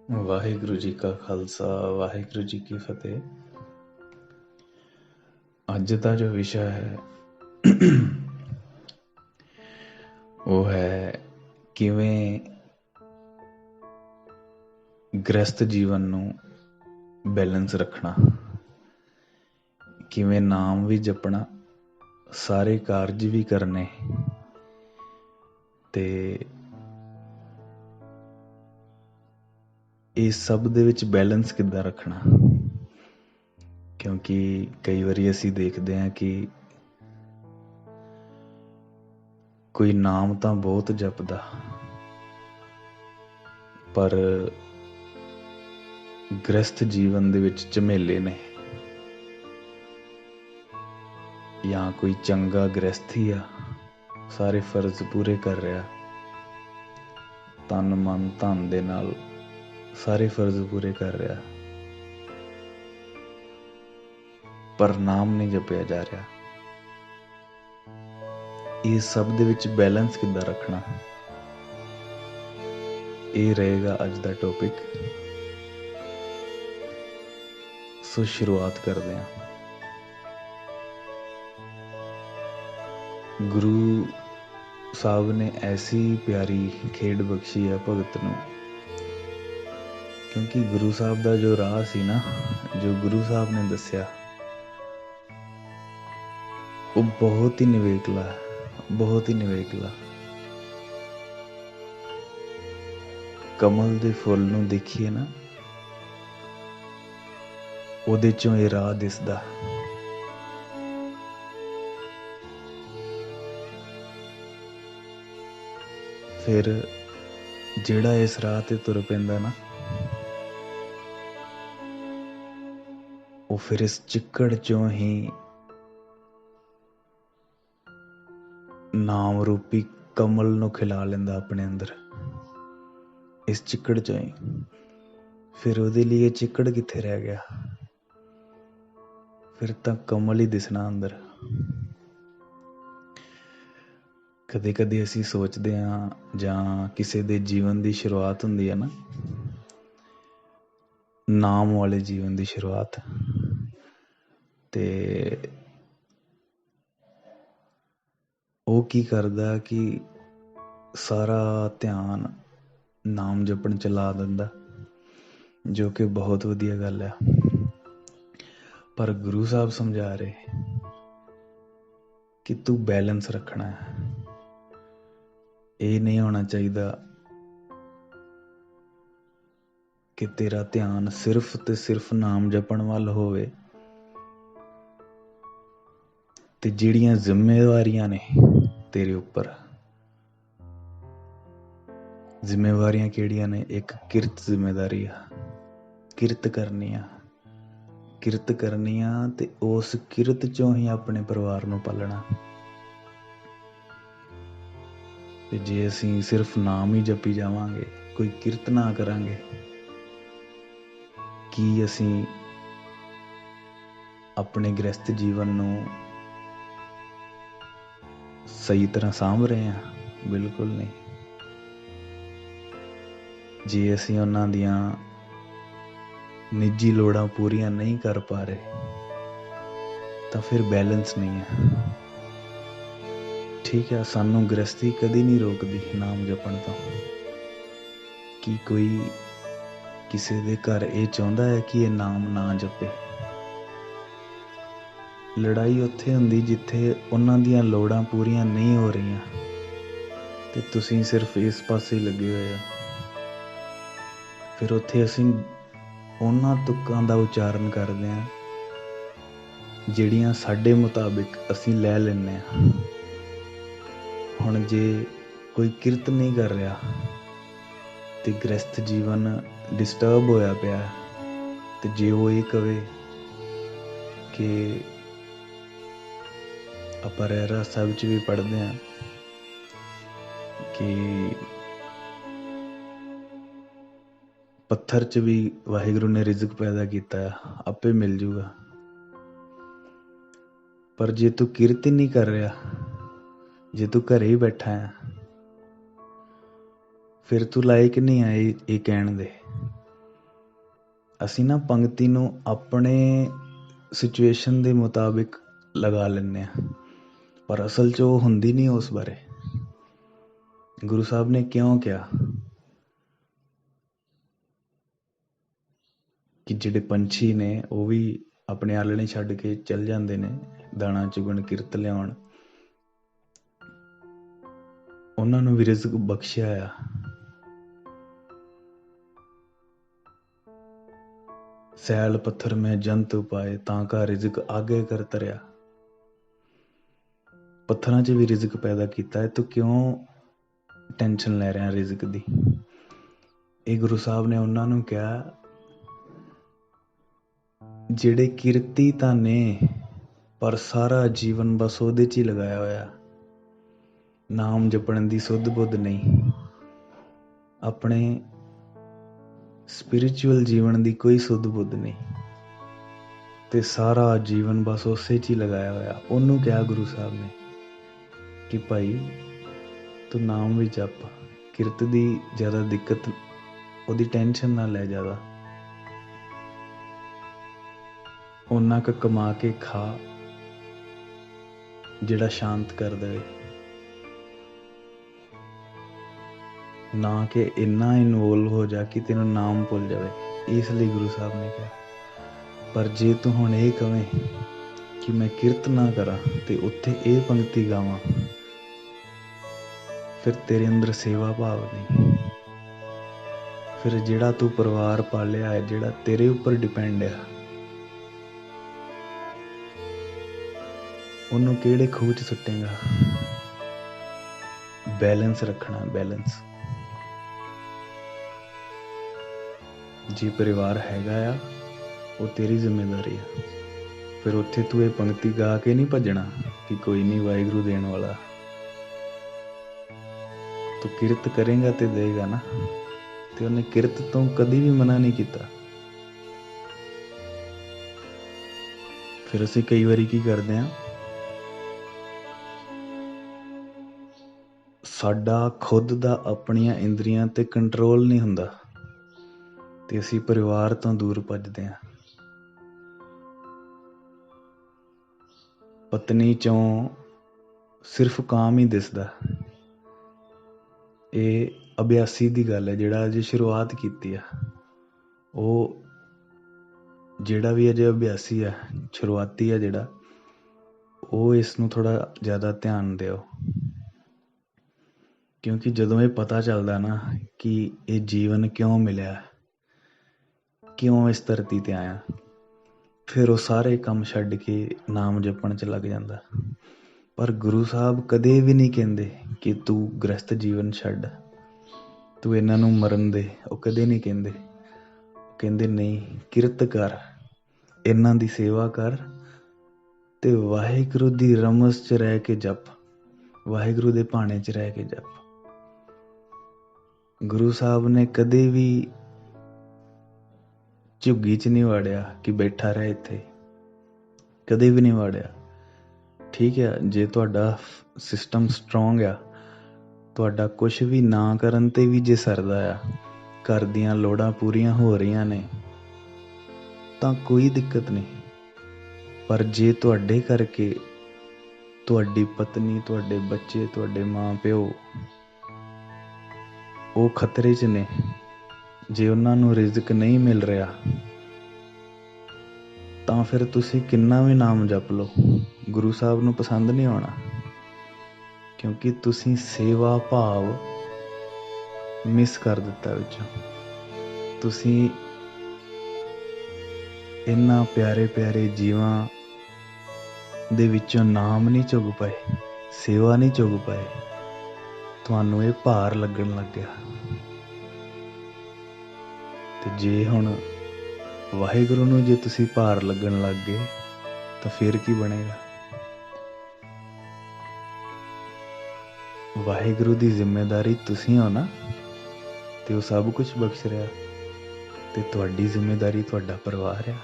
ਵਾਹਿਗੁਰੂ ਜੀ ਕਾ ਖਾਲਸਾ ਵਾਹਿਗੁਰੂ ਜੀ ਕੀ ਫਤਿਹ। ਅੱਜ ਦਾ ਜੋ ਵਿਸ਼ਾ ਹੈ ਉਹ ਹੈ ਕਿਵੇਂ ਗ੍ਰਸਤ ਜੀਵਨ ਨੂੰ ਬੈਲੈਂਸ ਰੱਖਣਾ, ਕਿਵੇਂ ਨਾਮ ਵੀ ਜਪਣਾ, ਸਾਰੇ ਕਾਰਜ ਵੀ ਕਰਨੇ ਤੇ ਇਹ ਸਭ ਦੇ ਵਿੱਚ ਬੈਲੈਂਸ ਕਿੱਦਾਂ ਰੱਖਣਾ। ਕਿਉਂਕਿ ਕਈ ਵਾਰੀ ਅਸੀਂ ਦੇਖਦੇ ਹਾਂ ਕਿ ਕੋਈ ਨਾਮ ਤਾਂ ਬਹੁਤ ਜਪਦਾ ਪਰ ਗ੍ਰਸਤ ਜੀਵਨ ਦੇ ਵਿੱਚ ਝਮੇਲੇ ਨੇ, ਜਾਂ ਕੋਈ ਚੰਗਾ ਗ੍ਰਸਥੀ ਆ, ਸਾਰੇ ਫਰਜ਼ ਪੂਰੇ ਕਰ ਰਿਹਾ, ਤਨ ਮਨ ਧਨ ਦੇ ਨਾਲ ਸਾਰੇ ਫਰਜ਼ ਪੂਰੇ ਕਰ ਰਿਹਾ, ਪਰ ਨਾਮ ਨਹੀਂ ਜਪਿਆ ਜਾ ਰਿਹਾ। ਇਹ ਸਭ ਦੇ ਵਿੱਚ ਬੈਲੈਂਸ ਕਿੱਦਾਂ ਰੱਖਣਾ, ਇਹ ਰਹੇਗਾ ਅੱਜ ਦਾ ਟੌਪਿਕ। ਸੋ ਸ਼ੁਰੂਆਤ ਕਰਦੇ ਹਾਂ। ਗੁਰੂ ਸਾਹਿਬ ਨੇ ਐਸੀ ਪਿਆਰੀ ਖੇਡ ਬਖਸ਼ੀ ਹੈ ਭਗਤ ਨੂੰ, ਕਿਉਂਕਿ ਗੁਰੂ ਸਾਹਿਬ ਦਾ ਜੋ ਰਾਹ ਸੀ ਨਾ, ਜੋ ਗੁਰੂ ਸਾਹਿਬ ਨੇ ਦੱਸਿਆ, ਉਹ ਬਹੁਤ ਹੀ ਨਿਵੇਕਲਾ ਹੈ, ਬਹੁਤ ਹੀ ਨਿਵੇਕਲਾ। ਕਮਲ ਦੇ ਫੁੱਲ ਨੂੰ ਦੇਖੀਏ ਨਾ, ਉਹਦੇ ਚੋਂ ਇਹ ਰਾਹ ਦਿਸਦਾ। ਫਿਰ ਜਿਹੜਾ ਇਸ ਰਾਹ ਤੇ ਤੁਰ ਪੈਂਦਾ ਨਾ, ਉਹ ਫਿਰ ਇਸ ਚਿੱਕੜ ਚੋਂ ਹੀ ਨਾਮ ਰੂਪੀ ਕਮਲ ਨੂੰ ਖਿਲਾ ਲੈਂਦਾ ਆਪਣੇ ਅੰਦਰ, ਇਸ ਚਿੱਕੜ ਚੋਂ ਹੀ। ਫਿਰ ਉਹਦੇ ਲਈ ਇਹ ਚਿੱਕੜ ਕਿੱਥੇ ਰਹਿ ਗਿਆ, ਫਿਰ ਤਾਂ ਕਮਲ ਹੀ ਦਿਸਣਾ ਅੰਦਰ। ਕਦੇ ਕਦੇ ਅਸੀਂ ਸੋਚਦੇ ਹਾਂ, ਜਾਂ ਕਿਸੇ ਦੇ ਜੀਵਨ ਦੀ ਸ਼ੁਰੂਆਤ ਹੁੰਦੀ ਹੈ ਨਾ, ਨਾਮ ਵਾਲੇ ਜੀਵਨ ਦੀ ਸ਼ੁਰੂਆਤ, ਤੇ ਉਹ ਕੀ ਕਰਦਾ ਕਿ ਸਾਰਾ ਧਿਆਨ ਨਾਮ ਜਪਣ ਚ ਲਾ ਦਿੰਦਾ, ਜੋ ਕਿ ਬਹੁਤ ਵਧੀਆ ਗੱਲ ਹੈ। ਪਰ ਗੁਰੂ ਸਾਹਿਬ ਸਮਝਾ ਰਹੇ ਕਿ ਤੂੰ ਬੈਲੈਂਸ ਰੱਖਣਾ ਹੈ। ਇਹ ਨਹੀਂ ਹੋਣਾ ਚਾਹੀਦਾ ਕਿ ਤੇਰਾ ਧਿਆਨ ਸਿਰਫ ਤੇ ਸਿਰਫ ਨਾਮ ਜਪਣ ਵੱਲ ਹੋਵੇ, ਤੇ ਜਿਹੜੀਆਂ ਜ਼ਿੰਮੇਵਾਰੀਆਂ ਨੇ ਤੇਰੇ ਉੱਪਰ, ਜ਼ਿੰਮੇਵਾਰੀਆਂ ਕਿਹੜੀਆਂ ਨੇ? ਇੱਕ ਕਿਰਤ ਜ਼ਿੰਮੇਦਾਰੀ ਆ, ਕਿਰਤ ਕਰਨੀ ਆ, ਕਿਰਤ ਕਰਨੀ ਆ, ਤੇ ਉਸ ਕਿਰਤ ਚੋਂ ਹੀ ਆਪਣੇ ਪਰਿਵਾਰ ਨੂੰ ਪਾਲਣਾ। ਤੇ ਜੇ ਅਸੀਂ ਸਿਰਫ ਨਾਮ ਹੀ ਜਪੀ ਜਾਵਾਂਗੇ, ਕੋਈ ਕਿਰਤ ਨਾ ਕਰਾਂਗੇ, ਕੀ ਅਸੀਂ ਆਪਣੇ ਗ੍ਰਸਤ ਜੀਵਨ ਨੂੰ ਸਹੀ ਤਰ੍ਹਾਂ ਸਾਂਭ ਰਹੇ ਹਾਂ? ਬਿਲਕੁਲ ਨਹੀਂ। ਜੇ ਅਸੀਂ ਉਹਨਾਂ ਦੀਆਂ ਨਿੱਜੀ ਲੋੜਾਂ ਪੂਰੀਆਂ ਨਹੀਂ ਕਰ ਪਾ ਰਹੇ, ਤਾਂ ਫਿਰ ਬੈਲੈਂਸ ਨਹੀਂ ਹੈ। ਠੀਕ ਹੈ, ਸਾਨੂੰ ਗ੍ਰਸਤੀ ਕਦੀ ਨਹੀਂ ਰੋਕਦੀ ਨਾਮ ਜਪਣ ਤੋਂ। ਕੀ ਕੋਈ ਕਿਸੇ ਦੇ ਘਰ ਇਹ ਚਾਹੁੰਦਾ ਹੈ ਕਿ ਇਹ ਨਾਮ ਨਾ ਜਪੇ? ਲੜਾਈ ਉੱਥੇ ਹੁੰਦੀ ਜਿੱਥੇ ਉਹਨਾਂ ਦੀਆਂ ਲੋੜਾਂ ਪੂਰੀਆਂ ਨਹੀਂ ਹੋ ਰਹੀਆਂ, ਤੇ ਤੁਸੀਂ ਸਿਰਫ ਇਸ ਪਾਸੇ ਲੱਗੇ ਹੋਏ ਆ। ਫਿਰ ਉੱਥੇ ਅਸੀਂ ਉਹਨਾਂ ਤੁਕਾਂ ਦਾ ਉਚਾਰਨ ਕਰਦੇ ਹਾਂ ਜਿਹੜੀਆਂ ਸਾਡੇ ਮੁਤਾਬਿਕ ਅਸੀਂ ਲੈ ਲੈਂਦੇ ਹਾਂ। ਹੁਣ ਜੇ ਕੋਈ ਕਿਰਤ ਨਹੀਂ ਕਰ ਰਿਹਾ ਤੇ ਗ੍ਰਸਤ ਜੀਵਨ ਡਿਸਟਰਬ ਹੋਇਆ ਪਿਆ, ਤੇ ਜੇ ਉਹ ਇਹ ਕਵੇ ਕਿ ਆਪਾਂ ਰਹਿਰਾਸ ਸਾਹਿਬ 'ਚ ਵੀ ਪੜ੍ਹਦੇ ਹਾਂ ਕਿ ਪੱਥਰ 'ਚ ਵੀ ਵਾਹਿਗੁਰੂ ਨੇ ਰਿਜ਼ਕ ਪੈਦਾ ਕੀਤਾ, ਆਪੇ ਮਿਲ ਜੂਗਾ। ਪਰ ਜੇ ਤੂੰ ਕਿਰਤ ਹੀ ਨਹੀਂ ਕਰ ਰਿਹਾ, ਜੇ ਤੂੰ ਘਰੇ ਹੀ ਬੈਠਾ ਹੈ, ਫਿਰ ਤੂੰ ਲਾਇਕ ਨਹੀਂ ਆ ਇਹ ਕਹਿਣ ਦੇ। ਅਸੀਂ ਨਾ ਪੰਕਤੀ ਨੂੰ ਆਪਣੇ ਸਿਚੁਏਸ਼ਨ ਦੇ ਮੁਤਾਬਿਕ ਲਗਾ ਲੈਂਦੇ ਹਾਂ, ਪਰ ਅਸਲ 'ਚ ਉਹ ਹੁੰਦੀ ਨਹੀਂ ਉਸ ਬਾਰੇ। ਗੁਰੂ ਸਾਹਿਬ ਨੇ ਕਿਉਂ ਕਿਹਾ ਕਿ ਜਿਹੜੇ ਪੰਛੀ ਨੇ ਉਹ ਵੀ ਆਪਣੇ ਆਲਣੇ ਛੱਡ ਕੇ ਚੱਲ ਜਾਂਦੇ ਨੇ ਦਾਣਾ ਚੁਗਣ, ਕਿਰਤ ਲਿਆਉਣ, ਉਹਨਾਂ ਨੂੰ ਵੀ ਰਿਜ਼ਕ ਬਖਸ਼ਿਆ ਆ। ਸੈਲ ਪੱਥਰ ਮੈਂ ਜੰਤ ਉਪਾਏ, ਤਾਂ ਕਾ ਰਿਜ਼ਕ ਆਗੇ ਕਰ ਤਰਿਆ। ਪੱਥਰਾਂ 'ਚ ਵੀ ਰਿਜ਼ਕ ਪੈਦਾ ਕੀਤਾ ਹੈ, ਤੂੰ ਕਿਉਂ ਟੈਨਸ਼ਨ ਲੈ ਰਿਹਾ ਰਿਜ਼ਕ ਦੀ। ਇਹ ਗੁਰੂ ਸਾਹਿਬ ਨੇ ਉਹਨਾਂ ਨੂੰ ਕਿਹਾ ਜਿਹੜੇ ਕਿਰਤੀ ਤਾਂ ਨੇ, ਪਰ ਸਾਰਾ ਜੀਵਨ ਬਸ ਉਹਦੇ 'ਚ ਹੀ ਲਗਾਇਆ ਹੋਇਆ, ਨਾਮ ਜਪਣ ਦੀ ਸੁੱਧ ਬੁੱਧ ਨਹੀਂ, ਆਪਣੇ ਸਪਿਰਿਚੁਅਲ ਜੀਵਨ ਦੀ ਕੋਈ ਸੁੱਧ ਬੁੱਧ ਨਹੀਂ, ਤੇ ਸਾਰਾ ਜੀਵਨ ਬਸ ਉਸੇ 'ਚ ਹੀ ਲਗਾਇਆ ਹੋਇਆ। ਉਹਨੂੰ ਕਿਹਾ ਗੁਰੂ ਸਾਹਿਬ ਨੇ ਕਿ ਭਾਈ ਤੂੰ ਨਾਮ ਵੀ ਜਪ, ਕਿਰਤ ਦੀ ਜ਼ਿਆਦਾ ਦਿੱਕਤ, ਉਹਦੀ ਟੈਨਸ਼ਨ ਨਾ ਲੈ ਜ਼ਿਆਦਾ, ਓਨਾ ਕੁ ਕਮਾ ਕੇ ਖਾ ਜਿਹੜਾ ਸ਼ਾਂਤ ਕਰ ਦੇਵੇ, ਨਾ ਕਿ ਇੰਨਾ ਇਨਵੋਲਵ ਹੋ ਜਾ ਕਿ ਤੈਨੂੰ ਨਾਮ ਭੁੱਲ ਜਾਵੇ। ਇਸ ਲਈ ਗੁਰੂ ਸਾਹਿਬ ਨੇ ਕਿਹਾ, ਪਰ ਜੇ ਤੂੰ ਹੁਣ ਇਹ ਕਵੇਂ ਕਿ ਮੈਂ ਕਿਰਤ ਨਾ ਕਰਾਂ ਤੇ ਉੱਥੇ ਇਹ ਪੰਕਤੀ ਗਾਵਾਂ, ਫਿਰ ਤੇਰੇ ਅੰਦਰ ਸੇਵਾ ਭਾਵ ਨਹੀਂ। ਫਿਰ ਜਿਹੜਾ ਤੂੰ ਪਰਿਵਾਰ ਪਾਲਿਆ ਹੈ, ਜਿਹੜਾ ਤੇਰੇ ਉੱਪਰ ਡਿਪੈਂਡ ਆ, ਉਹਨੂੰ ਕਿਹੜੇ ਖੂਹ 'ਚ ਸੁੱਟੇਗਾ। ਬੈਲੈਂਸ ਰੱਖਣਾ, ਬੈਲੈਂਸ। ਜੇ ਪਰਿਵਾਰ ਹੈਗਾ ਆ, ਉਹ ਤੇਰੀ ਜ਼ਿੰਮੇਵਾਰੀ ਆ। ਫਿਰ ਉੱਥੇ ਤੂੰ ਇਹ ਪੰਕਤੀ ਗਾ ਕੇ ਨਹੀਂ ਭੱਜਣਾ ਕਿ ਕੋਈ ਨਹੀਂ, ਵਾਹਿਗੁਰੂ ਦੇਣ ਵਾਲਾ। ਤੂੰ ਕਿਰਤ ਕਰੇਗਾ ਤੇ ਦੇਗਾ ਨਾ, ਤੇ ਉਹਨੇ ਕਿਰਤ ਤੋਂ ਕਦੀ ਵੀ ਮਨਾ ਨਹੀਂ ਕੀਤਾ। ਫਿਰ ਅਸੀਂ ਕਈ ਵਾਰੀ ਕੀ ਕਰਦੇ ਹਾਂ, ਸਾਡਾ ਖੁਦ ਦਾ ਆਪਣੀਆਂ ਇੰਦਰੀਆਂ ਤੇ ਕੰਟਰੋਲ ਨਹੀਂ ਹੁੰਦਾ, ਤੇ ਅਸੀਂ ਪਰਿਵਾਰ ਤੋਂ ਦੂਰ ਭੱਜਦੇ ਹਾਂ। ਪਤਨੀ ਚੋਂ ਸਿਰਫ ਕਾਮ ਹੀ ਦਿਸਦਾ। ਇਹ ਅਭਿਆਸੀ ਦੀ ਗੱਲ ਹੈ, ਜਿਹੜਾ ਅਜੇ ਸ਼ੁਰੂਆਤ ਕੀਤੀ ਆ। ਉਹ ਜਿਹੜਾ ਵੀ ਅਜੇ ਅਭਿਆਸੀ ਆ, ਸ਼ੁਰੂਆਤੀ ਆ ਜਿਹੜਾ, ਉਹ ਇਸ ਨੂੰ ਥੋੜ੍ਹਾ ਜ਼ਿਆਦਾ ਧਿਆਨ ਦਿਓ। ਕਿਉਂਕਿ ਜਦੋਂ ਇਹ ਪਤਾ ਚੱਲਦਾ ਨਾ ਕਿ ਇਹ ਜੀਵਨ ਕਿਉਂ ਮਿਲਿਆ, ਕਿਉਂ ਇਸ ਧਰਤੀ ਤੇ ਆਇਆ, ਫਿਰ ਉਹ ਸਾਰੇ ਕੰਮ ਛੱਡ ਕੇ ਨਾਮ ਜਪਣ 'ਚ ਲੱਗ ਜਾਂਦਾ। ਪਰ ਗੁਰੂ ਸਾਹਿਬ ਕਦੇ ਵੀ ਨਹੀਂ ਕਹਿੰਦੇ ਕਿ ਤੂੰ ਗ੍ਰਸਤ ਜੀਵਨ ਛੱਡ, ਤੂੰ ਇਹਨਾਂ ਨੂੰ ਮਰਨ ਦੇ। ਉਹ ਕਦੇ ਨਹੀਂ ਕਹਿੰਦੇ। ਉਹ ਕਹਿੰਦੇ ਨਹੀਂ, ਕਿਰਤ ਕਰ, ਇਹਨਾਂ ਦੀ ਸੇਵਾ ਕਰ, ਤੇ ਵਾਹਿਗੁਰੂ ਦੀ ਰਮਸ 'ਚ ਰਹਿ ਕੇ ਜਪ, ਵਾਹਿਗੁਰੂ ਦੇ ਭਾਣੇ 'ਚ ਰਹਿ ਕੇ ਜਪ। ਗੁਰੂ ਸਾਹਿਬ ਨੇ ਕਦੇ ਵੀ ਝੁੱਗੀ 'ਚ ਨਹੀਂ ਵਾੜਿਆ ਕਿ ਬੈਠਾ ਰਹਿ ਇੱਥੇ, ਕਦੇ ਵੀ ਨਹੀਂ ਵਾੜਿਆ। ਠੀਕ ਆ, ਜੇ ਤੁਹਾਡਾ ਸਿਸਟਮ ਸਟਰੋਂਗ ਆ, ਤੁਹਾਡਾ ਕੁਛ ਵੀ ਨਾ ਕਰਨ ਤੇ ਵੀ ਜੇ ਸਰਦਾ ਆ, ਘਰ ਦੀਆਂ ਲੋੜਾਂ ਪੂਰੀਆਂ ਹੋ ਰਹੀਆਂ ਨੇ, ਤਾਂ ਕੋਈ ਦਿੱਕਤ ਨਹੀਂ। ਪਰ ਜੇ ਤੁਹਾਡੇ ਕਰਕੇ ਤੁਹਾਡੀ ਪਤਨੀ, ਤੁਹਾਡੇ ਬੱਚੇ, ਤੁਹਾਡੇ ਮਾਂ ਪਿਓ ਉਹ ਖਤਰੇ 'ਚ ਨੇ, ਜੇ ਉਹਨਾਂ ਨੂੰ ਰਿਜ਼ਕ ਨਹੀਂ ਮਿਲ ਰਿਹਾ, ਤਾਂ ਫਿਰ ਤੁਸੀਂ ਕਿੰਨਾ ਵੀ ਨਾਮ ਜਪ ਲਓ, ਗੁਰੂ ਸਾਹਿਬ ਨੂੰ ਪਸੰਦ ਨਹੀਂ ਆਉਣਾ। ਕਿਉਂਕਿ ਤੁਸੀਂ ਸੇਵਾ ਭਾਵ ਮਿਸ ਕਰ ਦਿੱਤਾ ਵਿੱਚੋਂ। ਤੁਸੀਂ ਇਹਨਾਂ ਪਿਆਰੇ ਪਿਆਰੇ ਜੀਵਾਂ ਦੇ ਵਿੱਚੋਂ ਨਾਮ ਨਹੀਂ ਚੁੱਗ ਪਾਏ, ਸੇਵਾ ਨਹੀਂ ਚੁੱਗ ਪਾਏ, ਤੁਹਾਨੂੰ ਇਹ ਭਾਰ ਲੱਗਣ ਲੱਗ ਗਿਆ। ਤੇ ਜੇ ਹੁਣ ਵਾਹਿਗੁਰੂ ਨੂੰ ਜੇ ਤੁਸੀਂ ਭਾਰ ਲੱਗਣ ਲੱਗ ਗਏ, ਤਾਂ ਫਿਰ ਕੀ ਬਣੇਗਾ। ਵਾਹਿਗੁਰੂ ਦੀ ਜ਼ਿੰਮੇਦਾਰੀ ਤੁਸੀਂ ਹੋ ਨਾ, ਤੇ ਉਹ ਸਭ ਕੁਝ ਬਖਸ਼ ਰਿਹਾ, ਤੇ ਤੁਹਾਡੀ ਜ਼ਿੰਮੇਦਾਰੀ ਤੁਹਾਡਾ ਪਰਿਵਾਰ ਆ।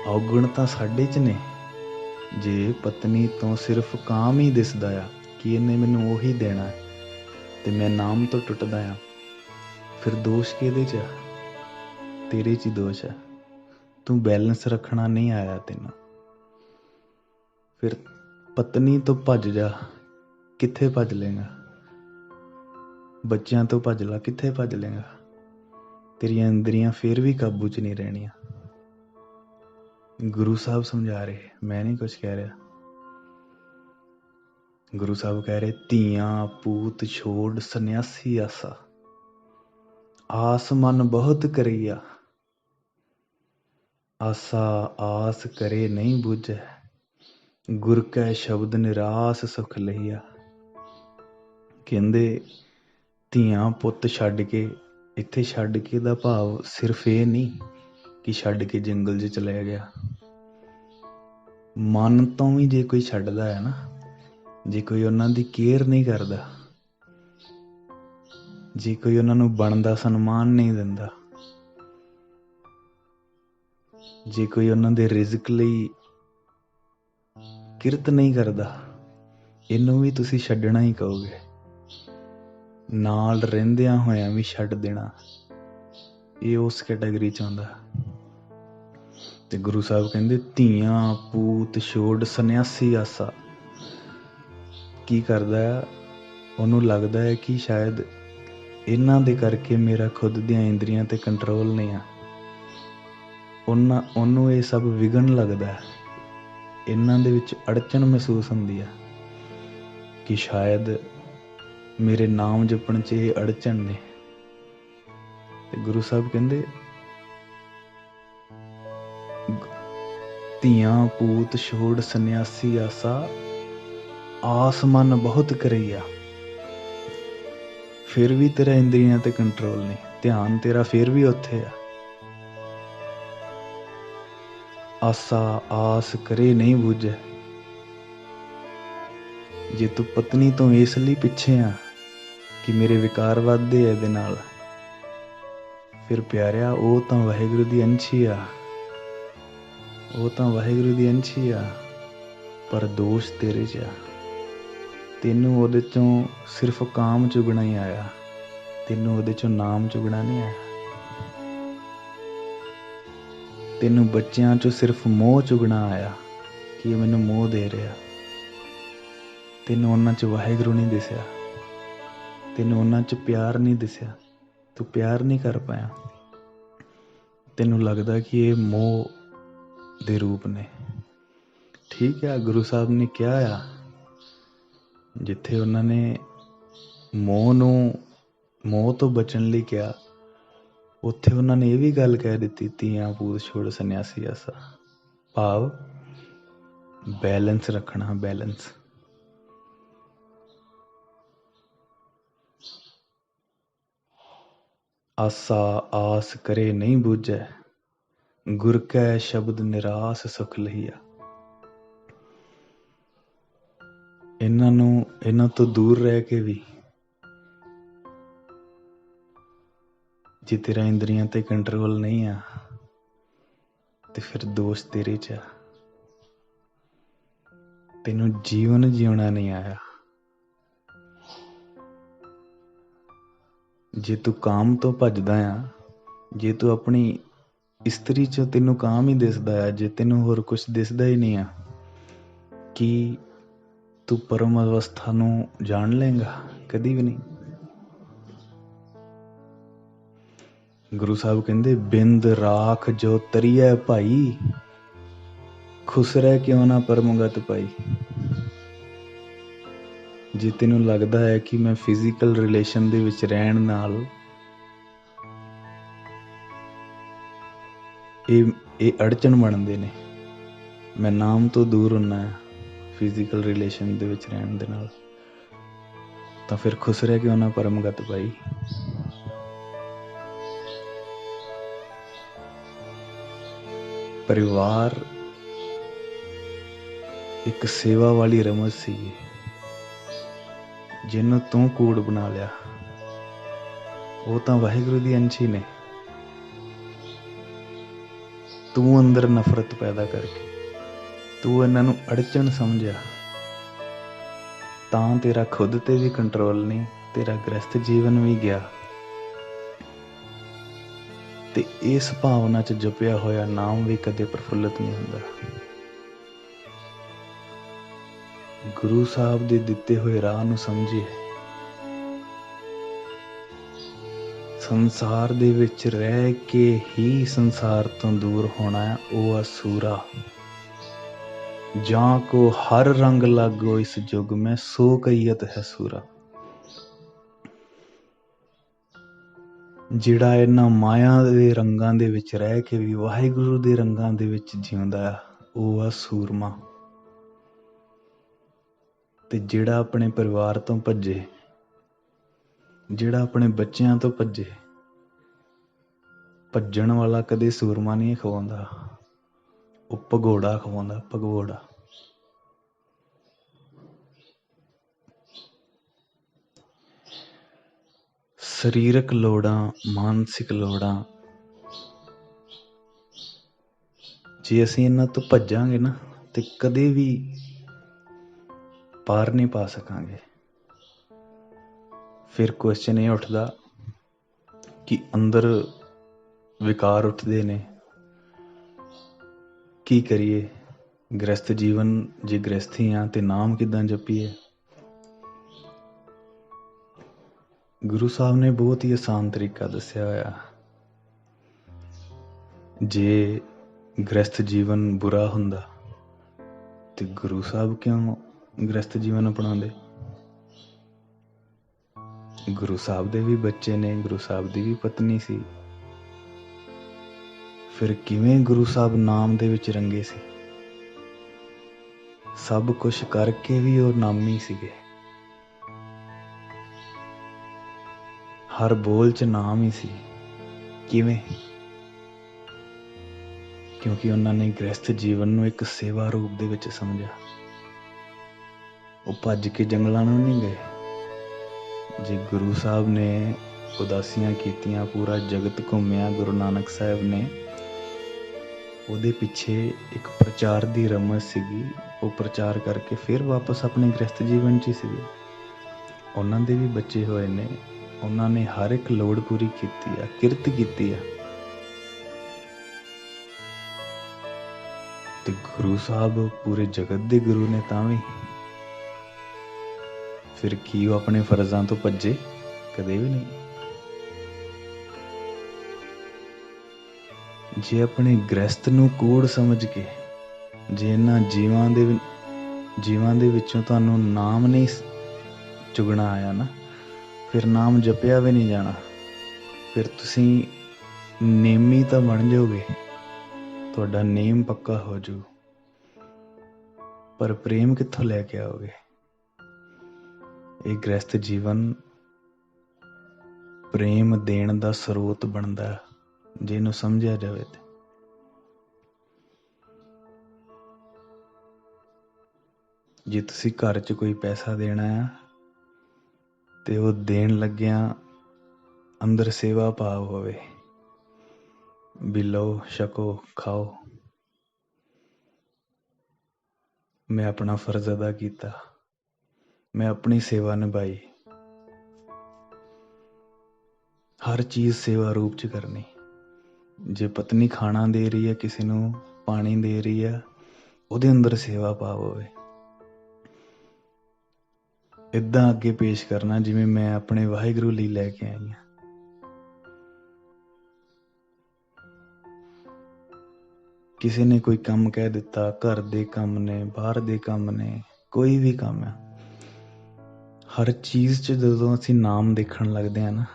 ਔਗਣ ਤਾਂ ਸਾਡੇ 'ਚ ਨੇ। ਜੇ ਪਤਨੀ ਤੋਂ ਸਿਰਫ ਕਾਮ ਹੀ ਦਿਸਦਾ ਆ, ਕਿ ਇਹਨੇ ਮੈਨੂੰ ਉਹੀ ਦੇਣਾ ਤੇ ਮੈਂ ਨਾਮ ਤੋਂ ਟੁੱਟਦਾ ਹਾਂ, ਫਿਰ ਦੋਸ਼ ਕਿਹਦੇ 'ਚ ਆ? ਤੇਰੇ 'ਚ ਹੀ ਦੋਸ਼ ਹੈ। ਤੂੰ ਬੈਲੈਂਸ ਰੱਖਣਾ ਨਹੀਂ ਆਇਆ ਤੈਨੂੰ। ਫਿਰ ਪਤਨੀ ਤੋਂ ਭੱਜ ਜਾ, ਕਿੱਥੇ ਭੱਜ ਲੇਗਾ? ਬੱਚਿਆਂ ਤੋਂ ਭੱਜ ਲਾ, ਕਿੱਥੇ ਭੱਜ ਲੇਗਾ? ਤੇਰੀਆਂ ਇੰਦਰੀਆਂ ਫਿਰ ਵੀ ਕਾਬੂ 'ਚ ਨਹੀਂ ਰਹਿਣੀਆਂ। ਗੁਰੂ ਸਾਹਿਬ ਸਮਝਾ ਰਹੇ, ਮੈਂ ਨਹੀਂ ਕੁਛ ਕਹਿ ਰਿਹਾ। ਗੁਰੂ ਸਾਹਿਬ ਕਹਿ ਰਹੇ, ਧੀਆਂ ਪੂਤ ਛੋੜ ਸੰਨਿਆਸੀ ਆਸਾ, ਆਸ ਮਨ ਬਹੁਤ ਕਰਈਆ, ਆਸਾ ਆਸ ਕਰੇ ਨਹੀਂ ਬੁਝੈ, ਗੁਰ ਕੈ ਸ਼ਬਦ ਨਿਰਾਸ ਸੁਖ ਲਈਆ। ਕਹਿੰਦੇ ਧੀਆਂ ਪੁੱਤ ਛੱਡ ਕੇ, ਇੱਥੇ ਛੱਡ ਕੇ ਦਾ ਭਾਵ ਸਿਰਫ ਇਹ ਨਹੀਂ ਕਿ ਛੱਡ ਕੇ ਜੰਗਲ 'ਚ ਚਲਿਆ ਗਿਆ। ਮਨ ਤੋਂ ਵੀ ਜੇ ਕੋਈ ਛੱਡਦਾ ਹੈ ਨਾ, ਜੇ ਕੋਈ ਉਹਨਾਂ ਦੀ ਕੇਅਰ ਨਹੀਂ ਕਰਦਾ, ਜੇ ਕੋਈ ਉਹਨਾਂ ਨੂੰ ਬਣਦਾ ਸਨਮਾਨ ਨਹੀਂ ਦਿੰਦਾ, ਜੇ ਕੋਈ ਉਹਨਾਂ ਦੇ ਰਿਜ਼ਕ ਲਈ ਕਿਰਤ ਨਹੀਂ ਕਰਦਾ, ਇਹਨੂੰ ਵੀ ਤੁਸੀਂ ਛੱਡਣਾ ਹੀ ਕਹੋਗੇ। ਨਾਲ ਰਹਿੰਦਿਆਂ ਹੋਇਆਂ ਵੀ ਛੱਡ ਦੇਣਾ, ਇਹ ਉਸ ਕੈਟਾਗਰੀ 'ਚ ਆਉਂਦਾ। ਤੇ ਗੁਰੂ ਸਾਹਿਬ ਕਹਿੰਦੇ ਧੀਆਂ ਪੂਤ ਛੋੜ ਸੰਨਿਆਸੀ ਆਸਾ। ਕੀ ਕਰਦਾ ਹੈ? ਉਹਨੂੰ ਲੱਗਦਾ ਹੈ ਕਿ ਸ਼ਾਇਦ ਇਹਨਾਂ ਦੇ ਕਰਕੇ ਮੇਰਾ ਖੁਦ ਦੀਆਂ ਇੰਦਰੀਆਂ ਤੇ ਕੰਟਰੋਲ ਨਹੀਂ ਆ। ਉਹਨੂੰ ਇਹ ਸਭ ਵਿਗਣ ਲੱਗਦਾ, ਇਹਨਾਂ ਦੇ ਵਿੱਚ ਅੜਚਨ ਮਹਿਸੂਸ ਹੁੰਦੀ ਆ ਕਿ ਸ਼ਾਇਦ ਮੇਰੇ ਨਾਮ ਜਪਣ 'ਚ ਇਹ ਅੜਚਨ ਨੇ। ਤੇ ਗੁਰੂ ਸਾਹਿਬ ਕਹਿੰਦੇ ਧੀਆਂ ਪੂਤ ਛੋੜ ਸੰਨਿਆਸੀ ਆਸਾ, ਆਸ ਮਨ ਬਹੁਤ ਕਰਈਆ। ਫਿਰ ਵੀ ਤੇਰਾ ਇੰਦਰੀਆਂ ਤੇ ਕੰਟਰੋਲ ਨਹੀਂ, ਧਿਆਨ ਤੇਰਾ ਫਿਰ ਵੀ ਉੱਥੇ ਆ। ਆਸਾ ਆਸ ਕਰੇ ਨਹੀਂ ਬੁਝੈ। ਜੇ ਤੂੰ ਪਤਨੀ ਤੋਂ ਇਸ ਲਈ ਪਿੱਛੇ ਆ ਕਿ ਮੇਰੇ ਵਿਕਾਰ ਵੱਧਦੇ ਆ ਇਹਦੇ ਨਾਲ, ਫਿਰ ਪਿਆਰਿਆ ਉਹ ਤਾਂ ਵਾਹਿਗੁਰੂ ਦੀ ਅੰਸ਼ੀ ਆ, ਉਹ ਤਾਂ ਵਾਹਿਗੁਰੂ ਦੀ ਅੰਸ਼ੀ ਆ, ਪਰ ਦੋਸ਼ ਤੇਰੇ 'ਚ ਆ। ਤੈਨੂੰ ਉਹਦੇ 'ਚੋਂ ਸਿਰਫ ਕਾਮ ਚੁਗਣਾ ਹੀ ਆਇਆ, ਤੈਨੂੰ ਉਹਦੇ 'ਚੋਂ ਨਾਮ ਚੁਗਣਾ ਨਹੀਂ ਆਇਆ। ਤੈਨੂੰ ਬੱਚਿਆਂ 'ਚੋਂ ਸਿਰਫ ਮੋਹ ਚੁਗਣਾ ਆਇਆ ਕਿ ਇਹ ਮੈਨੂੰ ਮੋਹ ਦੇ ਰਿਹਾ। ਤੈਨੂੰ ਉਹਨਾਂ 'ਚ ਵਾਹਿਗੁਰੂ ਨਹੀਂ ਦਿਸਿਆ, ਤੈਨੂੰ ਉਹਨਾਂ 'ਚ ਪਿਆਰ ਨਹੀਂ ਦਿਸਿਆ, ਤੂੰ ਪਿਆਰ ਨਹੀਂ ਕਰ ਪਾਇਆ। ਤੈਨੂੰ ਲੱਗਦਾ ਕਿ ਇਹ ਮੋਹ ਦੇ ਰੂਪ ਨੇ। ਠੀਕ ਆ, ਗੁਰੂ ਸਾਹਿਬ ਨੇ ਕਿਹਾ ਆ, ਜਿੱਥੇ ਉਹਨਾਂ ਨੇ ਮੋਹ ਤੋਂ ਬਚਣ ਲਈ ਕਿਹਾ, ਉੱਥੇ ਉਹਨਾਂ ਨੇ ਇਹ ਵੀ ਗੱਲ ਕਹਿ ਦਿੱਤੀ, ਧੀਆਂ ਪੂਤ ਛੋੜ ਸੰਨਿਆਸੀ ਆਸਾ। ਭਾਵ ਬੈਲੈਂਸ ਰੱਖਣਾ, ਬੈਲੈਂਸ। ਆਸਾ ਆਸ ਕਰੇ ਨਹੀਂ ਬੁਝੈ, ਗੁਰ ਕੈ ਸ਼ਬਦ ਨਿਰਾਸ ਸੁਖ ਲਈਆ। ਇਹਨਾਂ ਤੋਂ ਦੂਰ ਰਹਿ ਕੇ ਵੀ ਜੇ ਤੇਰਾ ਇੰਦਰੀਆਂ ਤੇ ਕੰਟਰੋਲ ਨਹੀਂ ਆ, ਤੇ ਫਿਰ ਦੋਸ਼ ਤੇਰੇ 'ਚ ਆ। ਤੈਨੂੰ ਜੀਵਨ ਜਿਉਣਾ ਨਹੀਂ ਆਇਆ। ਜੇ ਤੂੰ ਕਾਮ ਤੋਂ ਭੱਜਦਾ ਆ, ਜੇ ਤੂੰ ਆਪਣੀ ਇਸਤਰੀ 'ਚੋਂ ਤੈਨੂੰ ਕਾਮ ਹੀ ਦਿਸਦਾ ਆ, ਜੇ ਤੈਨੂੰ ਹੋਰ ਕੁਛ ਦਿਸਦਾ ਹੀ ਨਹੀਂ ਆ, ਕੀ ਤੂੰ ਪਰਮ ਅਵਸਥਾ ਨੂੰ ਜਾਣ ਲਏਗਾ? ਕਦੀ ਵੀ ਨਹੀਂ। ਗੁਰੂ ਸਾਹਿਬ ਕਹਿੰਦੇ ਬਿੰਦ ਰਾਖ ਜੋ ਤਰੀਐ ਭਾਈ, ਖੁਸਰੈ ਕਿਉਂ ਨਾ ਪਰਮਗਤ ਪਾਈ। ਜੇ ਤੈਨੂੰ ਲੱਗਦਾ ਹੈ ਕਿ ਮੈਂ ਫਿਜ਼ੀਕਲ ਰਿਲੇਸ਼ਨ ਦੇ ਵਿੱਚ ਰਹਿਣ ਨਾਲ ਇਹ ਅੜਚਨ ਬਣਦੇ ਨੇ, ਮੈਂ ਨਾਮ ਤੋਂ ਦੂਰ ਹੁੰਦਾ ਫਿਜ਼ੀਕਲ ਰਿਲੇਸ਼ਨ ਦੇ ਵਿੱਚ ਰਹਿਣ ਦੇ ਨਾਲ, ਤਾਂ ਫਿਰ ਖੁਸਰਿਆ ਕਿਉਂ ਨਾ ਪਰਮਗਤ ਪਾਈ। ਪਰਿਵਾਰ ਇੱਕ ਸੇਵਾ ਵਾਲੀ ਰਮਜ਼ ਸੀ, ਜਿਹਨੂੰ ਤੂੰ ਕੂੜ ਬਣਾ ਲਿਆ। ਉਹ ਤਾਂ ਵਾਹਿਗੁਰੂ ਦੀ ਅੰਸ਼ੀ ਨੇ। ਤੂੰ ਅੰਦਰ ਨਫ਼ਰਤ ਪੈਦਾ ਕਰਕੇ, ਤੂੰ ਇਹਨਾਂ ਨੂੰ ਅੜਚਨ ਸਮਝਿਆ। ਤਾਂ ਤੇਰਾ ਖੁਦ ਤੇ ਵੀ ਕੰਟਰੋਲ ਨਹੀਂ, ਤੇਰਾ ਗ੍ਰਸਥ ਜੀਵਨ ਵੀ ਗਿਆ। ਤੇ ਇਸ ਭਾਵਨਾ 'ਚ ਜਪਿਆ ਹੋਇਆ ਨਾਮ ਵੀ ਕਦੇ ਪ੍ਰਫੁੱਲਤ ਨਹੀਂ ਹੁੰਦਾ। ਗੁਰੂ ਸਾਹਿਬ ਦੇ ਦਿੱਤੇ ਹੋਏ ਰਾਹ ਨੂੰ ਸਮਝੀਏ। ਸੰਸਾਰ ਦੇ ਵਿੱਚ ਰਹਿ ਕੇ ਹੀ ਸੰਸਾਰ ਤੋਂ ਦੂਰ ਹੋਣਾ ਹੈ, ਉਹ ਅਸੂਰਾ। ਜਾਂ ਕੋ ਹਰ ਰੰਗ ਲਾਗੋ ਇਸ ਜੁਗ ਮੈਂ, ਸੋ ਕਈਅਤ ਹੈ ਸੂਰਾ। ਜਿਹੜਾ ਇਹਨਾਂ ਮਾਇਆ ਦੇ ਰੰਗਾਂ ਦੇ ਵਿੱਚ ਰਹਿ ਕੇ ਵੀ ਵਾਹਿਗੁਰੂ ਦੇ ਰੰਗਾਂ ਦੇ ਵਿੱਚ ਜਿਉਂਦਾ ਆ, ਉਹ ਆ ਸੂਰਮਾ। ਤੇ ਜਿਹੜਾ ਆਪਣੇ ਪਰਿਵਾਰ ਤੋਂ ਭੱਜੇ, ਜਿਹੜਾ ਆਪਣੇ ਬੱਚਿਆਂ ਤੋਂ ਭੱਜੇ, ਭੱਜਣ ਵਾਲਾ ਕਦੇ ਸੂਰਮਾ ਨਹੀਂ ਖਵਾਉਂਦਾ, ਉਹ ਭਗੌੜਾ ਖਵਾਉਂਦਾ, ਭਗੌੜਾ। ਸਰੀਰਕ ਲੋੜਾਂ, ਮਾਨਸਿਕ ਲੋੜਾਂ, ਜੇ ਅਸੀਂ ਇਹਨਾਂ ਤੋਂ ਭੱਜਾਂਗੇ ਨਾ ਤੇ ਕਦੇ ਵੀ ਪਾਰ ਨਹੀਂ ਪਾ ਸਕਾਂਗੇ। ਫਿਰ ਕੁਐਸਚਨ ਇਹ ਉੱਠਦਾ ਕਿ ਅੰਦਰ ਵਿਕਾਰ ਉੱਠਦੇ ਨੇ, ਕੀ ਕਰੀਏ? ਗ੍ਰਸਥ ਜੀਵਨ, ਜੇ ਗ੍ਰਸਥੀ ਆ ਤੇ ਨਾਮ ਕਿੱਦਾਂ ਜਪੀਏ? ਗੁਰੂ ਸਾਹਿਬ ਨੇ ਬਹੁਤ ਹੀ ਆਸਾਨ ਤਰੀਕਾ ਦੱਸਿਆ ਹੋਇਆ। ਜੇ ਗ੍ਰਸਥ ਜੀਵਨ ਬੁਰਾ ਹੁੰਦਾ ਤੇ ਗੁਰੂ ਸਾਹਿਬ ਕਿਉਂ ਗ੍ਰਸਥ ਜੀਵਨ ਅਪਣਾਉਂਦੇ? ਗੁਰੂ ਸਾਹਿਬ ਦੇ ਵੀ ਬੱਚੇ ਨੇ, ਗੁਰੂ ਸਾਹਿਬ ਦੀ ਵੀ ਪਤਨੀ ਸੀ। ਫਿਰ ਕਿਵੇਂ ਗੁਰੂ ਸਾਹਿਬ ਨਾਮ ਦੇ ਵਿੱਚ ਰੰਗੇ ਸੀ? ਸਭ ਕੁਛ ਕਰਕੇ ਵੀ ਉਹ ਨਾਮੀ ਸੀਗੇ। ਹਰ ਬੋਲ 'ਚ ਨਾਮ ਹੀ ਸੀ। ਕਿਵੇਂ? ਕਿਉਂਕਿ ਉਹਨਾਂ ਨੇ ਗ੍ਰਸਥ ਜੀਵਨ ਨੂੰ ਇੱਕ ਸੇਵਾ ਰੂਪ ਦੇ ਵਿੱਚ ਸਮਝਿਆ। ਉਹ ਭੱਜ ਕੇ ਜੰਗਲਾਂ ਨੂੰ ਨਹੀਂ ਗਏ। ਜੇ ਗੁਰੂ ਸਾਹਿਬ ਨੇ ਉਦਾਸੀਆਂ ਕੀਤੀਆਂ, ਪੂਰਾ ਜਗਤ ਘੁੰਮਿਆ ਗੁਰੂ ਨਾਨਕ ਸਾਹਿਬ ਨੇ, ਉਹਦੇ ਪਿੱਛੇ ਇੱਕ ਪ੍ਰਚਾਰ ਦੀ ਰਮਜ਼ ਸੀਗੀ। ਉਹ ਪ੍ਰਚਾਰ ਕਰਕੇ ਫਿਰ ਵਾਪਸ ਆਪਣੇ ਗ੍ਰਸਥ ਜੀਵਨ 'ਚ ਹੀ ਸੀਗੇ। ਉਹਨਾਂ ਦੇ ਵੀ ਬੱਚੇ ਹੋਏ ਨੇ, ਉਹਨਾਂ ਨੇ ਹਰ ਇੱਕ ਲੋੜ ਪੂਰੀ ਕੀਤੀ ਆ, ਕਿਰਤ ਕੀਤੀ ਆ। ਤੇ ਗੁਰੂ ਸਾਹਿਬ ਪੂਰੇ ਜਗਤ ਦੇ ਗੁਰੂ ਨੇ ਤਾਂ ਵੀ। ਫਿਰ ਕੀ ਉਹ ਆਪਣੇ ਫਰਜ਼ਾਂ ਤੋਂ ਭੱਜੇ? ਕਦੇ ਵੀ ਨਹੀਂ। ਜੇ ਆਪਣੇ ਗ੍ਰਸਥ ਨੂੰ ਕੂੜ ਸਮਝ ਕੇ, ਜੇ ਇਹਨਾਂ ਜੀਵਾਂ ਦੇ ਵਿੱਚੋਂ ਤੁਹਾਨੂੰ ਨਾਮ ਨਹੀਂ ਚੁਗਣਾ ਆਇਆ ਨਾ, ਫਿਰ ਨਾਮ ਜਪਿਆ ਵੀ ਨਹੀਂ ਜਾਣਾ। ਫਿਰ ਤੁਸੀਂ ਨੇਮੀ ਤਾਂ ਬਣ ਜਾਓਗੇ, ਤੁਹਾਡਾ ਨੇਮ ਪੱਕਾ ਹੋ ਜਾਊ, ਪਰ ਪ੍ਰੇਮ ਕਿੱਥੋਂ ਲੈ ਕੇ ਆਓਗੇ? ਇਹ ਗ੍ਰਸਥ ਜੀਵਨ ਪ੍ਰੇਮ ਦੇਣ ਦਾ ਸਰੋਤ ਬਣਦਾ ਜੇ ਇਹਨੂੰ ਸਮਝਿਆ ਜਾਵੇ ਤੇ। ਜੇ ਤੁਸੀਂ ਘਰ 'ਚ ਕੋਈ ਪੈਸਾ ਦੇਣਾ ਆ ਤੇ ਉਹ ਦੇਣ ਲੱਗਿਆਂ ਅੰਦਰ ਸੇਵਾ ਭਾਵ ਹੋਵੇ, ਵੀ ਲਓ, ਛਕੋ, ਖਾਓ, ਮੈਂ ਆਪਣਾ ਫਰਜ਼ ਅਦਾ ਕੀਤਾ, ਮੈਂ ਆਪਣੀ ਸੇਵਾ ਨਿਭਾਈ। ਹਰ ਚੀਜ਼ ਸੇਵਾ ਰੂਪ 'ਚ ਕਰਨੀ। ਜੇ ਪਤਨੀ ਖਾਣਾ ਦੇ ਰਹੀ ਹੈ, ਕਿਸੇ ਨੂੰ ਪਾਣੀ ਦੇ ਰਹੀ ਹੈ, ਉਹਦੇ ਅੰਦਰ ਸੇਵਾ ਭਾਵ ਹੋਵੇ। ਏਦਾਂ ਅੱਗੇ ਪੇਸ਼ ਕਰਨਾ ਜਿਵੇਂ ਮੈਂ ਆਪਣੇ ਵਾਹਿਗੁਰੂ ਲਈ ਲੈ ਕੇ ਆਈ ਹਾਂ। ਕਿਸੇ ਨੇ ਕੋਈ ਕੰਮ ਕਹਿ ਦਿੱਤਾ, ਘਰ ਦੇ ਕੰਮ ਨੇ, ਬਾਹਰ ਦੇ ਕੰਮ ਨੇ, ਕੋਈ ਵੀ ਕੰਮ ਆ, ਹਰ ਚੀਜ਼ 'ਚ ਜਦੋਂ ਅਸੀਂ ਨਾਮ ਦੇਖਣ ਲੱਗਦੇ ਹਾਂ ਨਾ,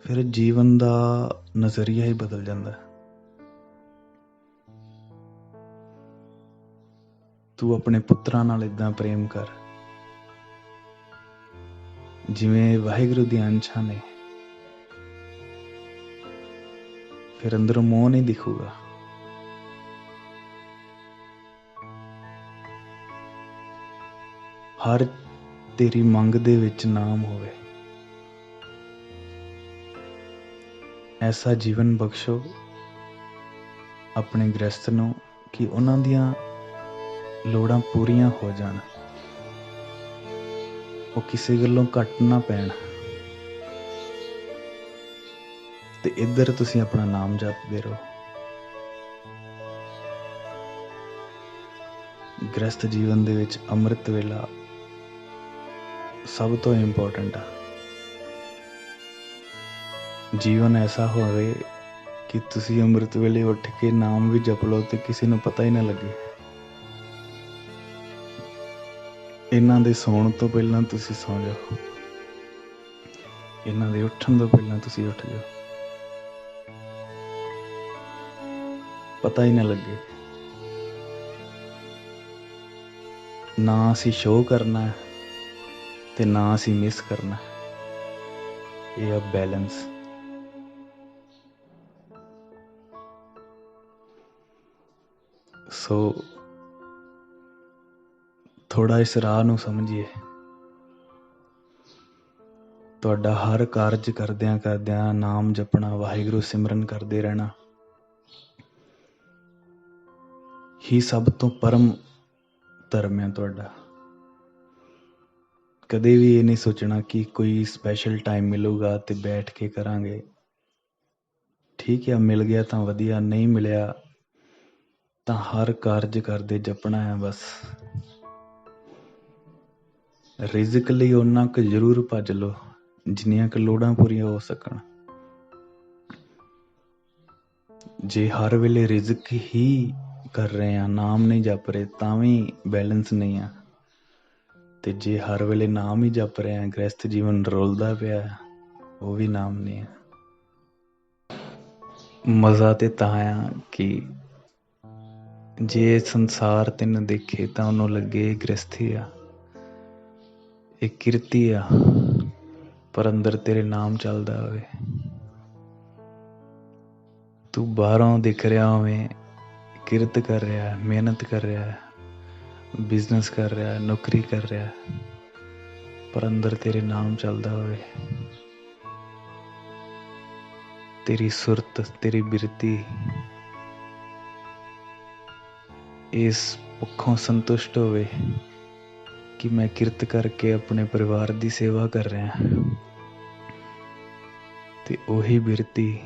ਫਿਰ ਜੀਵਨ ਦਾ ਨਜ਼ਰੀਆ ਹੀ ਬਦਲ ਜਾਂਦਾ। ਤੂੰ ਆਪਣੇ ਪੁੱਤਰਾਂ ਨਾਲ ਏਦਾਂ ਪ੍ਰੇਮ ਕਰ ਜਿਵੇਂ ਵਾਹਿਗੁਰੂ ਦੀਆਂ ਅੰਸ਼ਾਂ ਨੇ, ਫਿਰ ਅੰਦਰੋਂ ਮੋਹ ਨਹੀਂ ਦਿਖੂਗਾ। ਹਰ ਤੇਰੀ ਮੰਗ ਦੇ ਵਿੱਚ ਨਾਮ ਹੋਵੇ। ਐਸਾ ਜੀਵਨ ਬਖਸ਼ੋ ਆਪਣੇ ਗ੍ਰਸਥ ਨੂੰ ਕਿ ਉਹਨਾਂ ਦੀਆਂ ਲੋੜਾਂ ਪੂਰੀਆਂ ਹੋ ਜਾਣ। ਉਹ ਕਿਸੇ ਗੱਲੋਂ ਘੱਟ ਨਾ ਪੈਣ। ਤੇ ਇੱਧਰ ਤੁਸੀਂ ਆਪਣਾ ਨਾਮ ਜਪਦੇ ਰਹੋ। ਗ੍ਰਸਥ ਜੀਵਨ ਦੇ ਵਿੱਚ ਅੰਮ੍ਰਿਤ ਵੇਲਾ ਸਭ ਤੋਂ ਇੰਪੋਰਟੈਂਟ ਆ। ਜੀਵਨ ਐਸਾ ਹੋਵੇ ਕਿ ਤੁਸੀਂ ਅੰਮ੍ਰਿਤ ਵੇਲੇ ਉੱਠ ਕੇ ਨਾਮ ਵੀ ਜਪ ਲਓ ਤੇ ਕਿਸੇ ਨੂੰ ਪਤਾ ਹੀ ਨਾ ਲੱਗੇ। ਇਹਨਾਂ ਦੇ ਸੌਣ ਤੋਂ ਪਹਿਲਾਂ ਤੁਸੀਂ ਸੌਂ ਜਾਓ, ਇਹਨਾਂ ਦੇ ਉੱਠਣ ਤੋਂ ਪਹਿਲਾਂ ਤੁਸੀਂ ਉੱਠ ਜਾਓ, ਪਤਾ ਹੀ ਨਾ ਲੱਗੇ। ਨਾ ਅਸੀਂ ਸ਼ੋਅ ਕਰਨਾ ਤੇ ਨਾ ਅਸੀਂ ਮਿਸ ਕਰਨਾ। ਇਹ ਆ ਬੈਲੈਂਸ। ਸੋ ਥੋੜ੍ਹਾ ਇਸ ਰਾਹ ਨੂੰ ਸਮਝੀਏ। ਤੁਹਾਡਾ ਹਰ ਕਾਰਜ ਕਰਦਿਆਂ ਕਰਦਿਆਂ ਨਾਮ ਜਪਣਾ, ਵਾਹਿਗੁਰੂ ਸਿਮਰਨ ਕਰਦੇ ਰਹਿਣਾ ਹੀ ਸਭ ਤੋਂ ਪਰਮ ਧਰਮ ਹੈ ਤੁਹਾਡਾ। ਕਦੇ ਵੀ ਇਹ ਨਹੀਂ ਸੋਚਣਾ ਕਿ ਕੋਈ ਸਪੈਸ਼ਲ ਟਾਈਮ ਮਿਲੂਗਾ ਤੇ ਬੈਠ ਕੇ ਕਰਾਂਗੇ। ਠੀਕ ਹੈ, ਮਿਲ ਗਿਆ ਤਾਂ ਵਧੀਆ, ਨਹੀਂ ਮਿਲਿਆ ਤਾਂ ਹਰ ਕਾਰਜ ਕਰਦੇ ਜਪਣਾ ਹੈ ਬਸ। ਰਿਜ਼ਕ ਲਈ ਓਨਾ ਕੁ ਜ਼ਰੂਰ ਭੱਜ ਲਓ ਜਿੰਨੀਆਂ ਕੁ ਲੋੜਾਂ ਪੂਰੀਆਂ ਹੋ ਸਕਣ। ਜੇ ਹਰ ਵੇਲੇ ਰਿਜ਼ਕ ਹੀ ਕਰ ਰਹੇ ਹਾਂ, ਨਾਮ ਨਹੀਂ ਜਪ ਰਹੇ, ਤਾਂ ਵੀ ਬੈਲੈਂਸ ਨਹੀਂ ਆ। ਤੇ ਜੇ ਹਰ ਵੇਲੇ ਨਾਮ ਹੀ ਜਪ ਰਹੇ ਹਾਂ, ਗ੍ਰਸਥ ਜੀਵਨ ਰੁਲਦਾ ਪਿਆ, ਉਹ ਵੀ ਨਾਮ ਨਹੀਂ ਹੈ। ਮਜ਼ਾ ਤੇ ਤਾਂ ਆ ਕਿ ਜੇ ਸੰਸਾਰ ਤੈਨੂੰ ਦੇਖੇ ਤਾਂ ਉਹਨੂੰ ਲੱਗੇ ਇਹ ਗ੍ਰਸਥੀ ਆ, ਇਹ ਕਿਰਤੀ ਆ, ਪਰ ਅੰਦਰ ਤੇਰੇ ਨਾਮ ਚੱਲਦਾ ਹੋਵੇ। ਤੂੰ ਬਾਹਰੋਂ ਦਿਖ ਰਿਹਾ ਹੋਵੇਂ ਕਿਰਤ ਕਰ ਰਿਹਾ, ਮਿਹਨਤ ਕਰ ਰਿਹਾ, ਬਿਜ਼ਨਸ ਕਰ ਰਿਹਾ, ਨੌਕਰੀ ਕਰ ਰਿਹਾ, ਪਰ ਅੰਦਰ ਤੇਰੇ ਨਾਮ ਚੱਲਦਾ ਹੋਵੇ। ਤੇਰੀ ਸੁਰਤ, ਤੇਰੀ ਬਿਰਤੀ ਇਸ ਪੱਖੋਂ ਸੰਤੁਸ਼ਟ ਹੋਵੇ ਕਿ ਮੈਂ ਕਿਰਤ ਕਰਕੇ ਆਪਣੇ ਪਰਿਵਾਰ ਦੀ ਸੇਵਾ ਕਰ ਰਿਹਾ, ਤੇ ਉਹੀ ਬਿਰਤੀ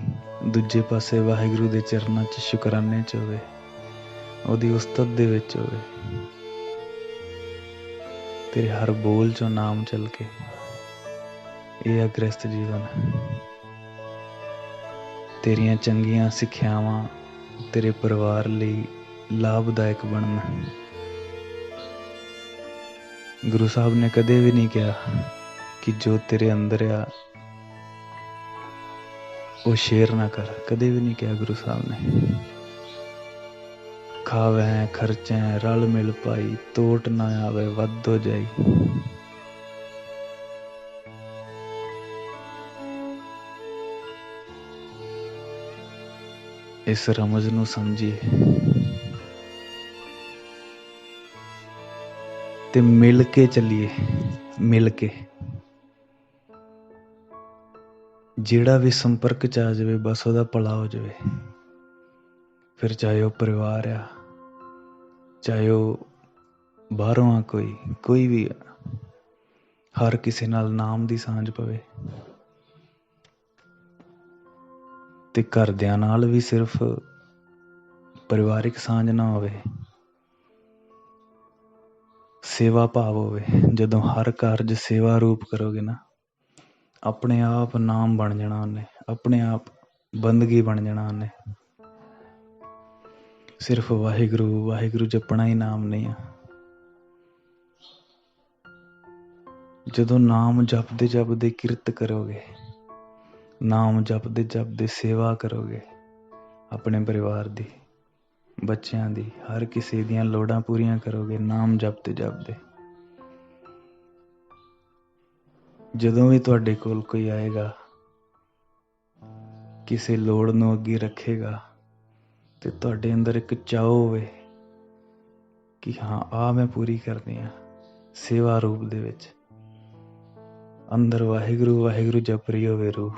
ਦੂਜੇ ਪਾਸੇ ਵਾਹਿਗੁਰੂ ਦੇ ਚਰਨਾਂ 'ਚ ਸ਼ੁਕਰਾਨੇ 'ਚ ਹੋਵੇ, ਉਹਦੀ ਉਸਤਤ ਦੇ ਵਿੱਚ ਹੋਵੇ। ਤੇਰੇ ਹਰ ਬੋਲ 'ਚੋਂ ਨਾਮ ਚੱਲ ਕੇ। ਇਹ ਆ ਗ੍ਰਸਥ ਜੀਵਨ। ਤੇਰੀਆਂ ਚੰਗੀਆਂ ਸਿੱਖਿਆਵਾਂ ਤੇਰੇ ਪਰਿਵਾਰ ਲਈ ਲਾਭਦਾਇਕ ਬਣਨ। ਗੁਰੂ ਸਾਹਿਬ ਨੇ ਕਦੇ ਵੀ ਨਹੀਂ ਕਿਹਾ ਕਿ ਜੋ ਤੇਰੇ ਅੰਦਰ ਆ ਉਹ ਸ਼ੇਅਰ ਨਾ ਕਰ। ਕਦੇ ਵੀ ਨਹੀਂ ਕਿਹਾ ਗੁਰੂ ਸਾਹਿਬ ਨੇ। ਖਾਵੈ ਖਰਚੈ ਰਲ ਮਿਲ ਪਾਈ, ਤੋਟ ਨਾ ਆਵੇ ਵੱਧ ਹੋ ਜਾਈ। ਇਸ ਰਮਜ਼ ਨੂੰ ਸਮਝੀਏ ਤੇ ਮਿਲ ਕੇ ਚੱਲੀਏ। ਮਿਲ ਕੇ ਜਿਹੜਾ ਵੀ ਸੰਪਰਕ 'ਚ ਆ ਜਾਵੇ ਬਸ ਉਹਦਾ ਭਲਾ ਹੋ ਜਾਵੇ। ਫਿਰ ਚਾਹੇ ਉਹ ਪਰਿਵਾਰ ਆ, ਚਾਹੇ ਉਹ ਬਾਹਰੋਂ ਆ, ਕੋਈ ਵੀ ਆ, ਹਰ ਕਿਸੇ ਨਾਲ ਨਾਮ ਦੀ ਸਾਂਝ ਪਵੇ। ਤੇ ਘਰਦਿਆਂ ਨਾਲ ਵੀ ਸਿਰਫ ਪਰਿਵਾਰਿਕ ਸਾਂਝ ਨਾ ਹੋਵੇ, ਸੇਵਾ ਭਾਵ ਹੋਵੇ। ਜਦੋਂ ਹਰ ਕਾਰਜ ਸੇਵਾ ਰੂਪ ਕਰੋਗੇ ਨਾ, ਆਪਣੇ ਆਪ ਨਾਮ ਬਣ ਜਾਣਾ ਉਹਨੇ, ਆਪਣੇ ਆਪ ਬੰਦਗੀ ਬਣ ਜਾਣਾ ਉਹਨੇ। ਸਿਰਫ ਵਾਹਿਗੁਰੂ ਵਾਹਿਗੁਰੂ ਜਪਣਾ ਹੀ ਨਾਮ ਨਹੀਂ ਆ। ਜਦੋਂ ਨਾਮ ਜਪਦੇ ਜਪਦੇ ਕਿਰਤ ਕਰੋਗੇ, ਨਾਮ ਜਪਦੇ ਜਪਦੇ ਸੇਵਾ ਕਰੋਗੇ, ਆਪਣੇ ਪਰਿਵਾਰ ਦੀ, ਬੱਚਿਆਂ ਦੀ, ਹਰ ਕਿਸੇ ਦੀਆਂ ਲੋੜਾਂ ਪੂਰੀਆਂ ਕਰੋਗੇ ਨਾਮ ਜਪਦੇ ਜਪਦੇ। ਜਦੋਂ ਵੀ ਤੁਹਾਡੇ ਕੋਲ ਕੋਈ ਆਏਗਾ, ਕਿਸੇ ਲੋੜ ਨੂੰ ਅੱਗੇ ਰੱਖੇਗਾ, ਤੇ ਤੁਹਾਡੇ ਅੰਦਰ ਇੱਕ ਚਾਅ ਹੋਵੇ ਕਿ ਹਾਂ ਆਹ ਮੈਂ ਪੂਰੀ ਕਰਨੀ ਆ, ਸੇਵਾ ਰੂਪ ਦੇ ਵਿੱਚ। ਅੰਦਰ ਵਾਹਿਗੁਰੂ ਵਾਹਿਗੁਰੂ ਜਪ ਰਹੀ ਹੋਵੇ ਰੂਹ,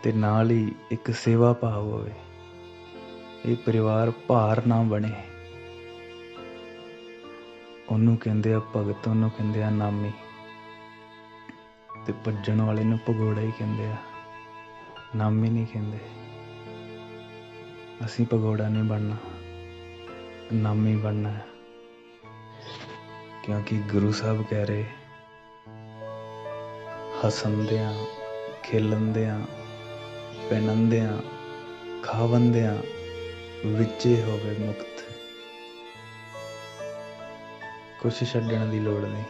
ਤੇ ਨਾਲ ਹੀ ਇੱਕ ਸੇਵਾ ਭਾਵ ਹੋਵੇ। ਇਹ ਪਰਿਵਾਰ ਭਾਰ ਨਾ ਬਣੇ। ਉਹਨੂੰ ਕਹਿੰਦੇ ਆ ਭਗਤ, ਉਹਨੂੰ ਕਹਿੰਦੇ ਆ ਨਾਮੀ। ਤੇ ਭੱਜਣ ਵਾਲੇ ਨੂੰ ਭਗੌੜਾ ਹੀ ਕਹਿੰਦੇ ਆ, ਨਾਮ ਹੀ ਨਹੀਂ ਕਹਿੰਦੇ। ਅਸੀਂ ਭਗੌੜਾ ਨਹੀਂ ਬਣਨਾ, ਨਾਮ ਹੀ ਬਣਨਾ ਹੈ। ਕਿਉਂਕਿ ਗੁਰੂ ਸਾਹਿਬ ਕਹਿ ਰਹੇ, ਹੱਸਣਦਿਆਂ, ਖੇਲਣਦਿਆਂ, ਪਹਿਨਣਦਿਆਂ, ਖਾਵਣਦਿਆਂ ਵਿੱਚੇ ਹੋਵੇ ਮੁਕਤ। ਕੁਛ ਛੱਡਣ ਦੀ ਲੋੜ ਨਹੀਂ,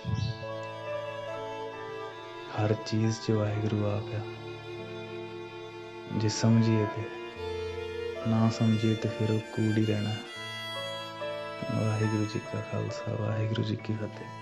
ਹਰ ਚੀਜ਼ 'ਚ ਵਾਹਿਗੁਰੂ ਆ ਗਿਆ। ਜੇ ਸਮਝੀਏ ਤੇ, ਨਾ ਸਮਝੀਏ ਤੇ ਫਿਰ ਉਹ ਕੂੜ ਹੀ ਰਹਿਣਾ। ਵਾਹਿਗੁਰੂ ਜੀ ਕਾ ਖਾਲਸਾ, ਵਾਹਿਗੁਰੂ ਜੀ ਕੀ ਫਤਿਹ।